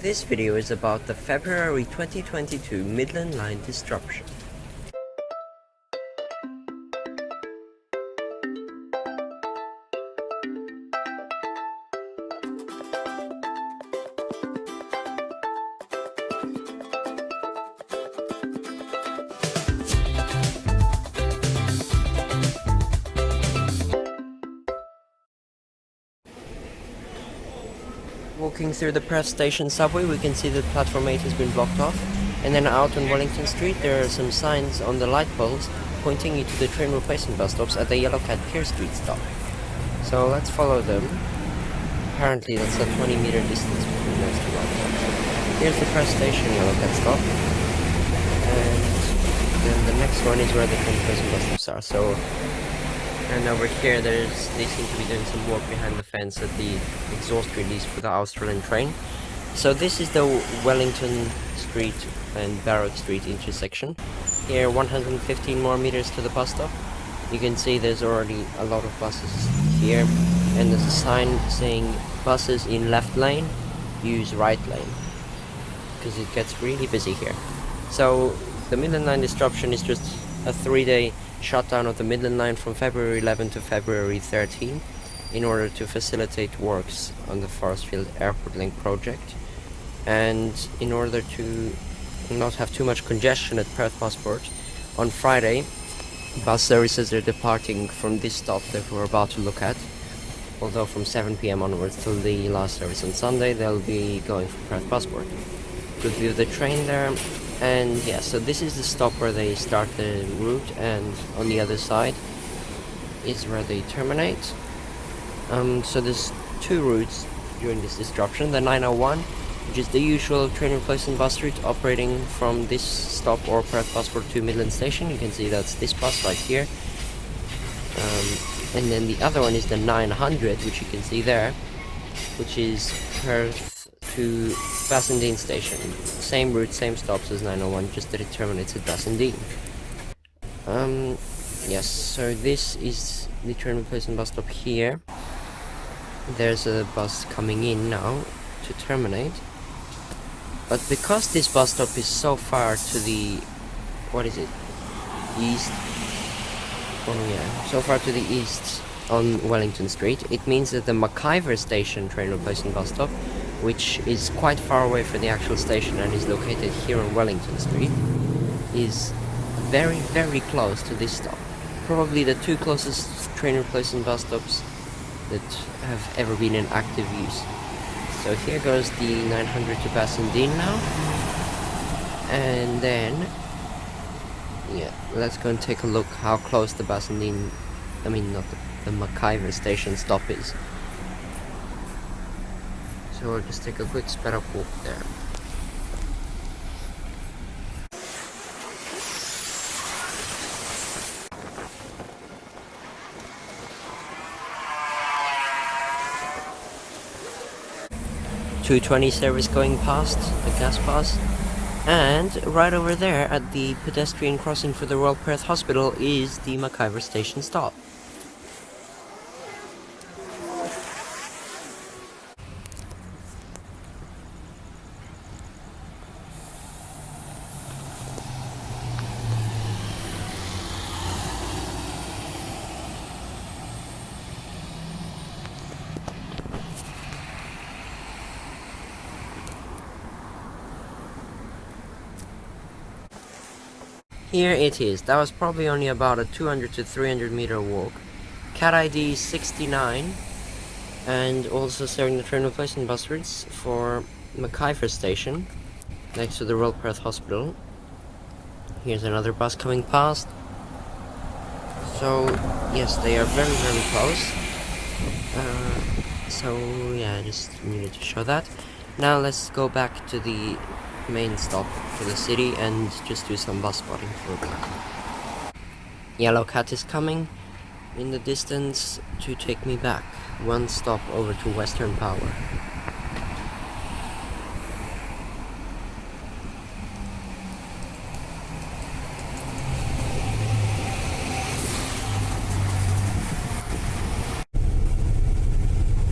This video is about the February 2022 Midland Line disruption. Walking through the Perth Station subway, we can see that platform 8 has been blocked off, and then out on Wellington Street there are some signs on the light poles pointing you to the train replacement bus stops at the Yellow Cat Pier Street stop. So let's follow them. Apparently that's a 20-meter distance between those two light poles. Here's the Perth Station Yellow Cat stop, and then the next one is where the train replacement bus stops are. And over here they seem to be doing some work behind the fence at the exhaust release for the Australian train. So this is the Wellington Street and Barrack Street intersection. Here 115 more meters to the bus stop. You can see there's already a lot of buses here, and there's a sign saying buses in left lane, use right lane, because it gets really busy here. So the Midland Line disruption is just a 3-day shutdown of the Midland Line from February 11 to February 13 in order to facilitate works on the Forestfield Airport Link project, and in order to not have too much congestion at Perth Passport. On Friday, bus services are departing from this stop that we're about to look at, although from 7 PM onwards till the last service on Sunday they'll be going from Perth Passport. Good view of the train there. And yeah, so this is the stop where they start the route, and on the other side is where they terminate. So there's two routes during this disruption. The 901, which is the usual train replacement bus route operating from this stop or Perth Passport to Midland Station. You can see that's this bus right here. And then the other one is the 900, which you can see there, which is Perth to Bassendean Station. Same route, same stops as 901, just that it terminates at Bassendean. Yes, so this is the train replacement bus stop here. There's a bus coming in now to terminate. But because this bus stop is so far to the, what is it, east? Oh yeah, so far to the east on Wellington Street, it means that the McIver Station train replacement bus stop, which is quite far away from the actual station and is located here on Wellington Street, is very, very close to this stop. Probably the two closest train replacement bus stops that have ever been in active use. So here goes the 900 to Bassendean now. And then, yeah, let's go and take a look how close the Bassendean, I mean not the McIver Station stop is. So we'll just take a quick sped up walk there. .220 service going past the gas pass, and right over there at the pedestrian crossing for the Royal Perth Hospital is the McIver Station stop. Here it is. That was probably only about a 200 to 300 meter walk. Cat ID 69, and also serving the train replacement bus routes for McIver Station next to the Royal Perth Hospital. Here's another bus coming past. So yes, they are very, very close. So yeah, I just needed to show that. Now let's go back to the main stop for the city and just do some bus spotting for a bit. Yellow Cat is coming in the distance to take me back one stop over to Western Power.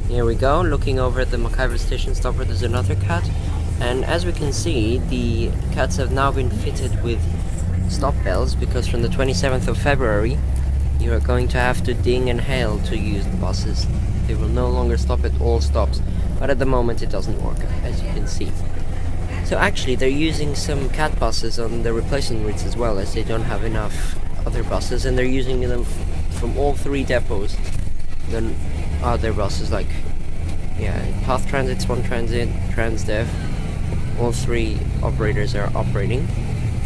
Here we go, looking over at the McIver Station stop where there's another cat. And as we can see, the cats have now been fitted with stop bells, because from the 27th of February you are going to have to ding and hail to use the buses. They will no longer stop at all stops, but at the moment it doesn't work, as you can see. So actually they're using some cat buses on the replacement routes as well, as they don't have enough other buses, and they're using them from all three depots. Then other buses like Path Transit, Swan Transit, Transdev, all three operators are operating.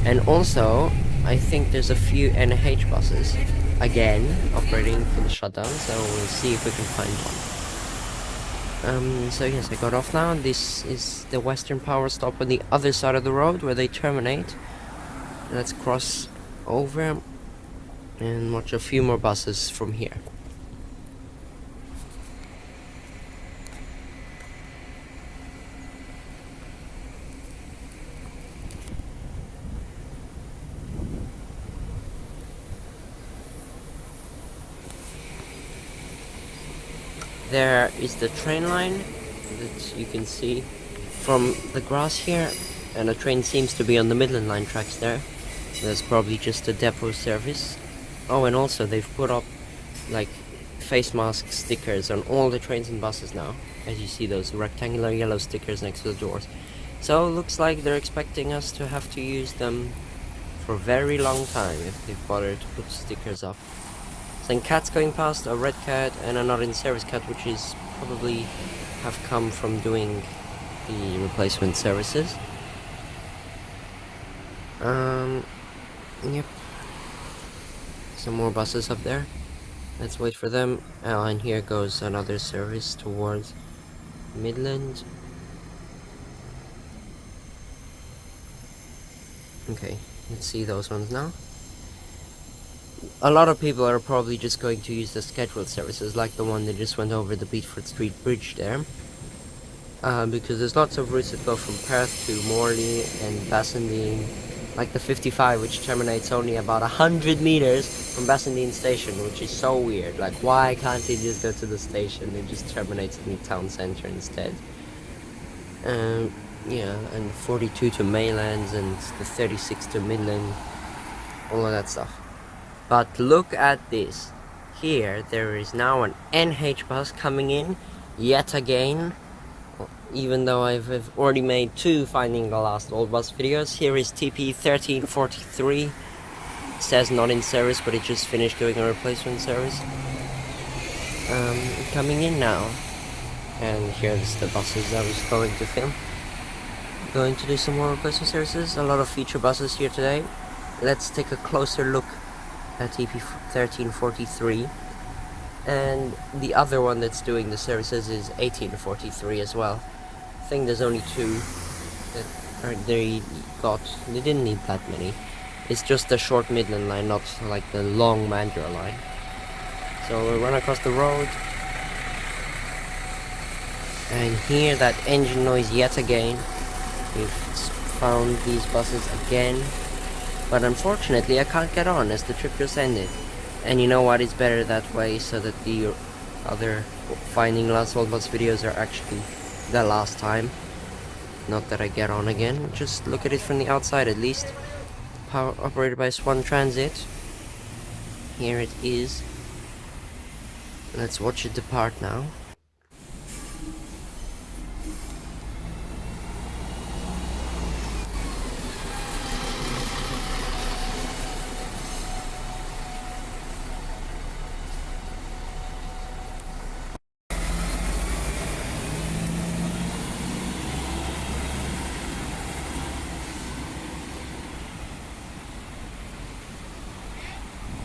And also I think there's a few NH buses again operating for the shutdown, so we'll see if we can find one. So yes, I got off now. This is the Western Power stop on the other side of the road where they terminate. Let's cross over and watch a few more buses from here. There is the train line that you can see from the grass here, and the train seems to be on the Midland Line tracks there. That's probably just a depot service. Oh, and also they've put up like face mask stickers on all the trains and buses now, as you see those rectangular yellow stickers next to the doors. So it looks like they're expecting us to have to use them for a very long time if they bother to put stickers up. Some cats going past, a red cat and a not in service cat, which is probably have come from doing the replacement services. Yep. Some more buses up there. Let's wait for them. Oh, and here goes another service towards Midland. Okay, let's see those ones now. A lot of people are probably just going to use the scheduled services, like the one that just went over the Beatford Street Bridge there. Because there's lots of routes that go from Perth to Morley and Bassendean, like the 55, which terminates only about 100 meters from Bassendean station, which is so weird. Like, why can't it just go to the station? It just terminates in the town center instead. Yeah, and 42 to Maylands and the 36 to Midland, all of that stuff. But look at this. Here there is now an NH bus coming in yet again. Even though I've already made 2 Finding the Last Old Bus videos. Here is TP 1343. It says not in service, but it just finished doing a replacement service. Coming in now. And here's the buses I was going to film. Going to do some more replacement services. A lot of feature buses here today. Let's take a closer look at TP 1343. And the other one that's doing the services is 1843 as well. I think there's only 2 that they didn't need that many. It's just the short Midland line, not like the long Mandurah line. So we'll run across the road and hear that engine noise yet again. We've found these buses again, but unfortunately I can't get on as the trip just ended. And you know what, it's better that way, so that the other Finding Last Old Bus videos are actually the last time. Not that I get on again, just look at it from the outside at least. Power operated by Swan Transit. Here it is. Let's watch it depart now.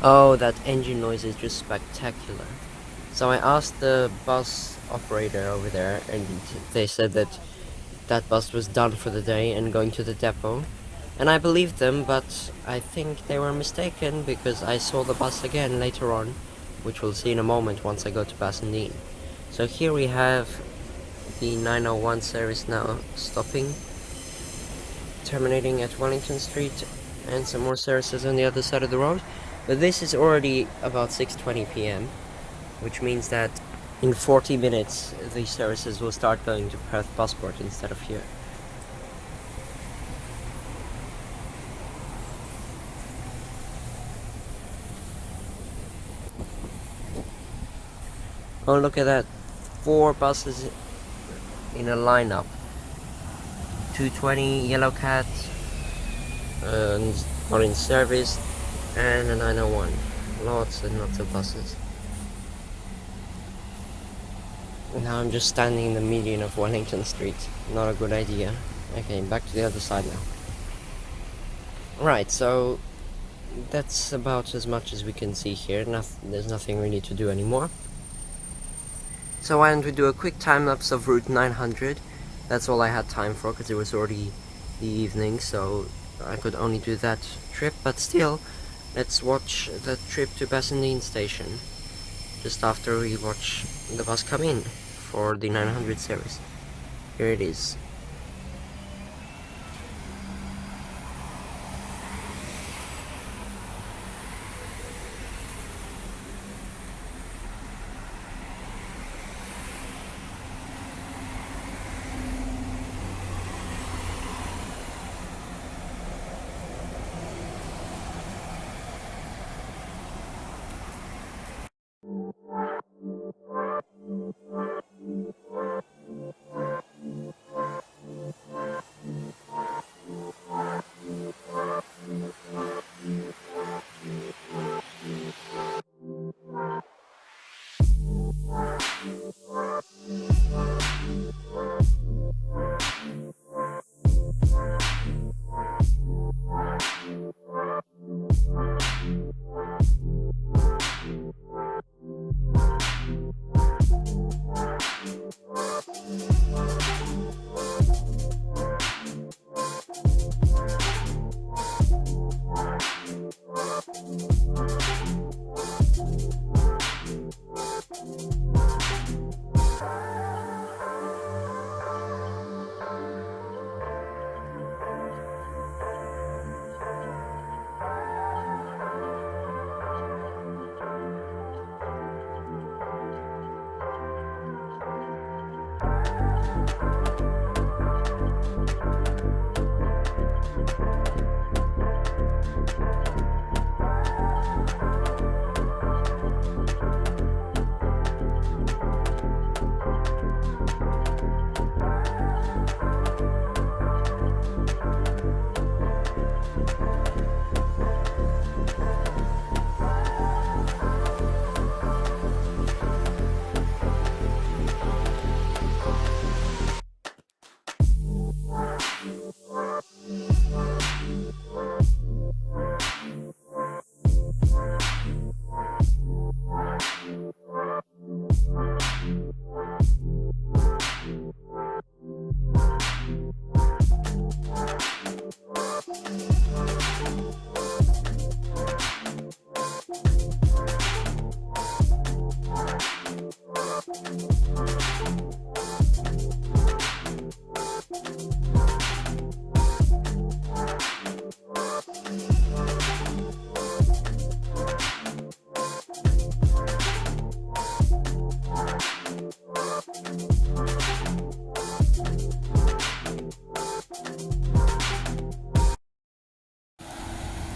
Oh, that engine noise is just spectacular. So I asked the bus operator over there, and they said that that bus was done for the day and going to the depot. And I believed them, but I think they were mistaken, because I saw the bus again later on, which we'll see in a moment once I go to Bassendean. So here we have the 901 service now stopping, terminating at Wellington Street, and some more services on the other side of the road. But this is already about 6:20 p.m, which means that in 40 minutes these services will start going to Perth Busport instead of here. Oh, look at that. 4 buses in a lineup. 220 Yellow Cat are in service, and a 901. Lots and lots of buses. Now I'm just standing in the median of Wellington Street. Not a good idea. Okay, back to the other side now. Right, so that's about as much as we can see here. There's nothing really to do anymore. So why don't we do a quick time-lapse of Route 900. That's all I had time for, because it was already the evening, so I could only do that trip. But still, let's watch the trip to Bassendean Station, just after we watch the bus come in for the 900 series. Here it is.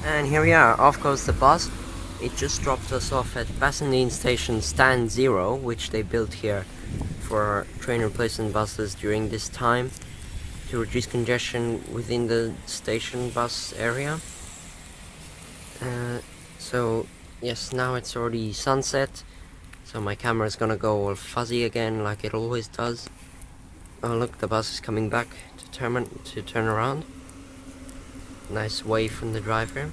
And here we are, off goes the bus. It just dropped us off at Bassendean Station Stand 0, which they built here for train replacement buses during this time to reduce congestion within the station bus area. So yes, now it's already sunset, so my camera is gonna go all fuzzy again like it always does. Oh look, the bus is coming back to turn around. Nice wave from the driver.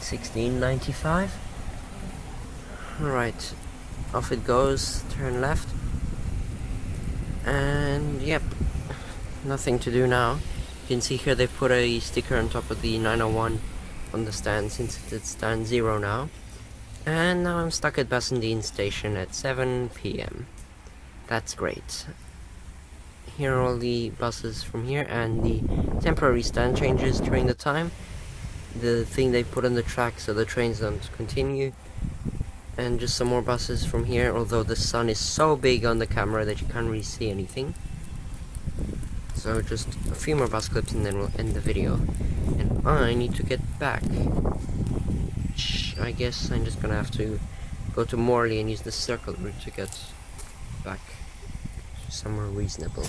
$16.95. Right, off it goes, turn left. And yep, nothing to do now. You can see here they put a sticker on top of the 901 on the stand since it's stand 0 now. And now I'm stuck at Bassendean Station at 7 PM. That's great. Here are all the buses from here and the temporary stand changes during the time. The thing they put on the track so the trains don't continue. And just some more buses from here, although the sun is so big on the camera that you can't really see anything. So just a few more bus clips and then we'll end the video. And I need to get back. I guess I'm just gonna have to go to Morley and use the circle route to get back somewhere reasonable.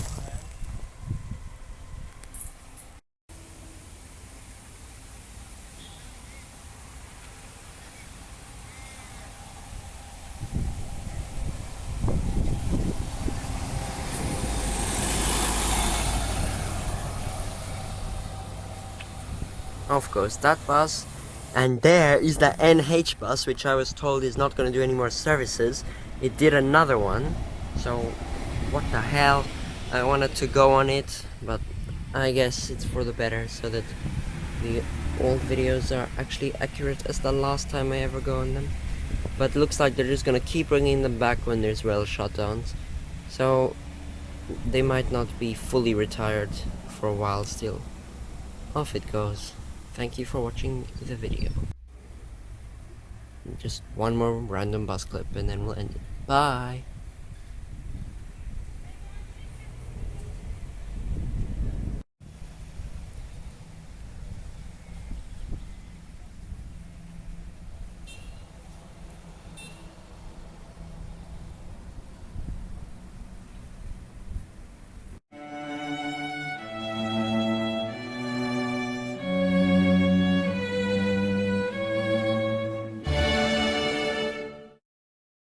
Of course, that bus. And there is the NH bus, which I was told is not going to do any more services. It did another one. So, what the hell? I wanted to go on it, but I guess it's for the better, so that the old videos are actually accurate as the last time I ever go on them. But it looks like they're just going to keep bringing them back when there's rail shutdowns. So, they might not be fully retired for a while still. Off it goes. Thank you for watching the video. Just one more random bus clip and then we'll end it. Bye!